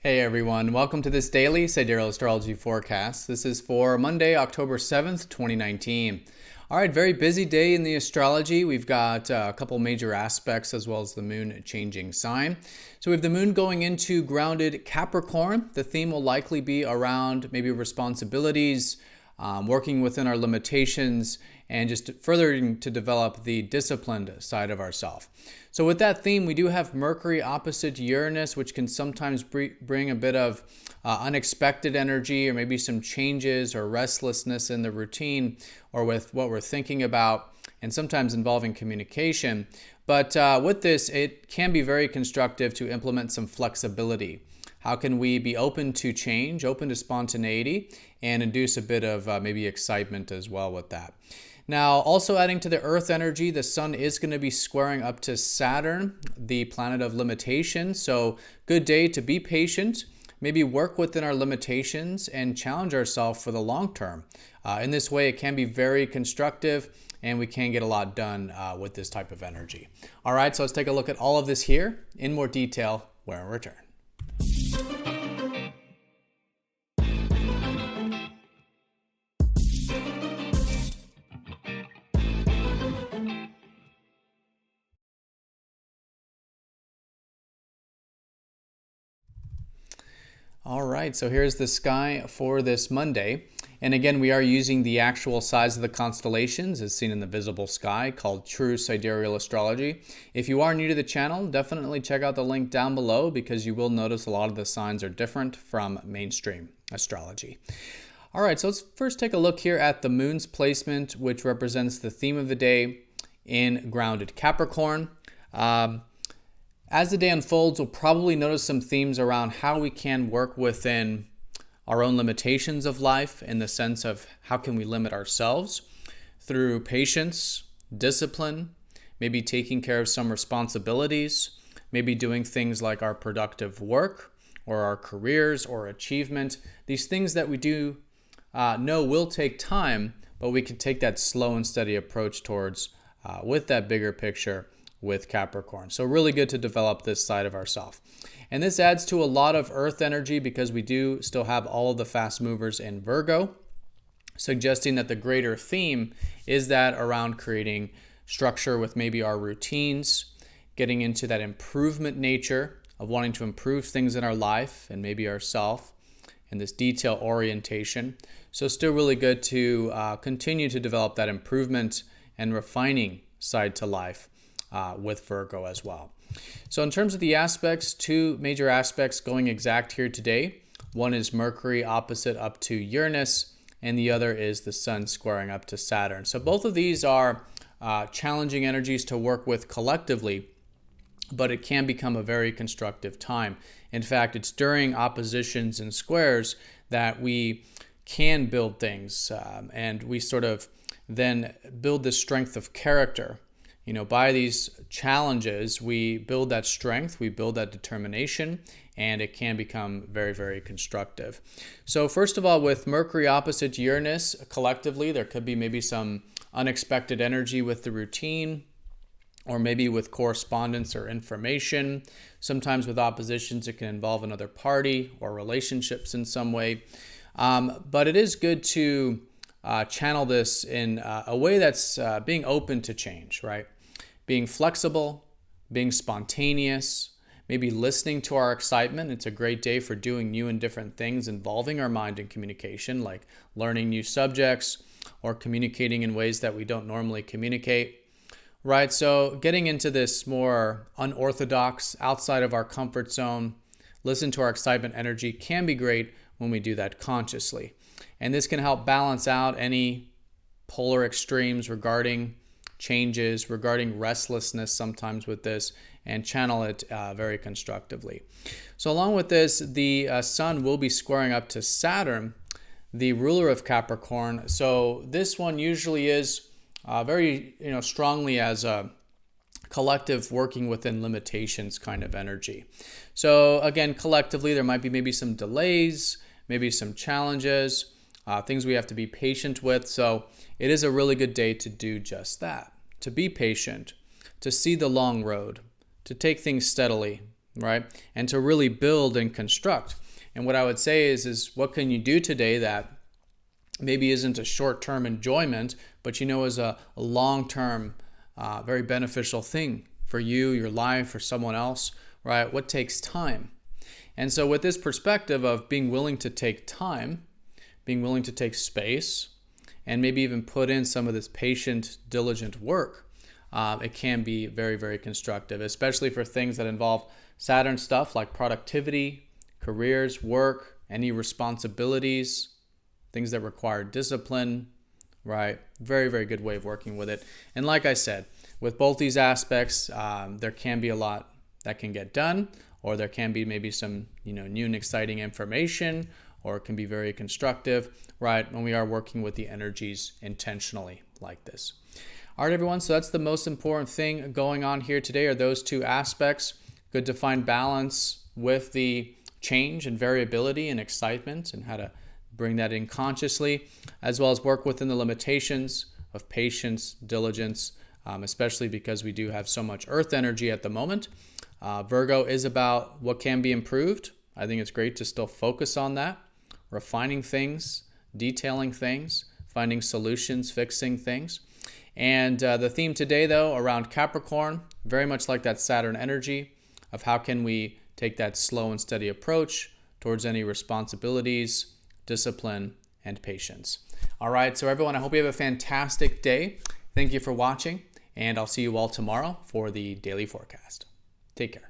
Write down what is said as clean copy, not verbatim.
Hey everyone, welcome to this daily Sidereal Astrology forecast. This is for Monday, October 7th, 2019. All right, very busy day in the astrology. We've got a couple major aspects as well as the moon changing sign. So we have the moon going into grounded Capricorn. The theme will likely be around maybe responsibilities, working within our limitations, and just furthering to develop the disciplined side of ourselves. So with that theme, we do have Mercury opposite Uranus, which can sometimes bring a bit of unexpected energy or maybe some changes or restlessness in the routine or with what we're thinking about, and sometimes involving communication. But with this, it can be very constructive to implement some flexibility. How can we be open to change, open to spontaneity, and induce a bit of maybe excitement as well with that? Now, also adding to the Earth energy, the Sun is going to be squaring up to Saturn, the planet of limitation. So good day to be patient, maybe work within our limitations and challenge ourselves for the long term. In this way, it can be very constructive and we can get a lot done with this type of energy. All right, so let's take a look at all of this here in more detail when we return. All right, so here's the sky for this Monday. And again, we are using the actual size of the constellations as seen in the visible sky, called True Sidereal Astrology. If you are new to the channel, definitely check out the link down below because you will notice a lot of the signs are different from mainstream astrology. All right, so let's first take a look here at the moon's placement, which represents the theme of the day in grounded Capricorn. As the day unfolds, we'll probably notice some themes around how we can work within our own limitations of life, in the sense of how can we limit ourselves through patience, discipline, maybe taking care of some responsibilities, maybe doing things like our productive work or our careers or achievement. These things that we do know will take time, but we can take that slow and steady approach towards with that bigger picture with Capricorn. So really good to develop this side of ourselves. And this adds to a lot of Earth energy because we do still have all of the fast movers in Virgo, suggesting that the greater theme is that around creating structure with maybe our routines, getting into that improvement nature of wanting to improve things in our life and maybe ourself, and this detail orientation. So still really good to continue to develop that improvement and refining side to life with Virgo as well. So in terms of the aspects, two major aspects going exact here today. One is Mercury opposite up to Uranus, and the other is the Sun squaring up to Saturn. So both of these are challenging energies to work with collectively, but it can become a very constructive time. In fact, it's during oppositions and squares that we can build things, and we sort of then build the strength of character. You know, by these challenges, we build that strength, we build that determination, and it can become very, very constructive. So first of all, with Mercury opposite Uranus, collectively, there could be maybe some unexpected energy with the routine, or maybe with correspondence or information. Sometimes with oppositions, it can involve another party or relationships in some way. But it is good to channel this in a way that's being open to change, right? Being flexible, being spontaneous, maybe listening to our excitement. It's a great day for doing new and different things involving our mind and communication, like learning new subjects or communicating in ways that we don't normally communicate, right? So getting into this more unorthodox, outside of our comfort zone, listen to our excitement energy can be great when we do that consciously. And this can help balance out any polar extremes regarding changes, regarding restlessness sometimes with this, and channel it very constructively. So along with this, the Sun will be squaring up to Saturn, the ruler of Capricorn. So this one usually is very strongly as a collective working within limitations kind of energy. So again, collectively, there might be maybe some delays, maybe some challenges, things we have to be patient with. So it is a really good day to do just that, to be patient, to see the long road, to take things steadily, right? And to really build and construct. And what I would say is what can you do today that maybe isn't a short-term enjoyment, but is a long-term, very beneficial thing for you, your life, or someone else, right? What takes time? And so with this perspective of being willing to take time, being willing to take space, and maybe even put in some of this patient, diligent work, it can be very, very constructive, especially for things that involve Saturn stuff like productivity, careers, work, any responsibilities, things that require discipline, right? Very, very good way of working with it. And like I said, with both these aspects, there can be a lot that can get done, or there can be maybe some, new and exciting information, or it can be very constructive, right? When we are working with the energies intentionally like this. All right, everyone. So that's the most important thing going on here today are those two aspects. Good to find balance with the change and variability and excitement and how to bring that in consciously, as well as work within the limitations of patience, diligence, especially because we do have so much earth energy at the moment. Virgo is about what can be improved. I think it's great to still focus on that, refining things, detailing things, finding solutions, fixing things. And the theme today, though, around Capricorn, very much like that Saturn energy of how can we take that slow and steady approach towards any responsibilities, discipline, and patience. All right, so everyone, I hope you have a fantastic day. Thank you for watching, and I'll see you all tomorrow for the daily forecast. Take care.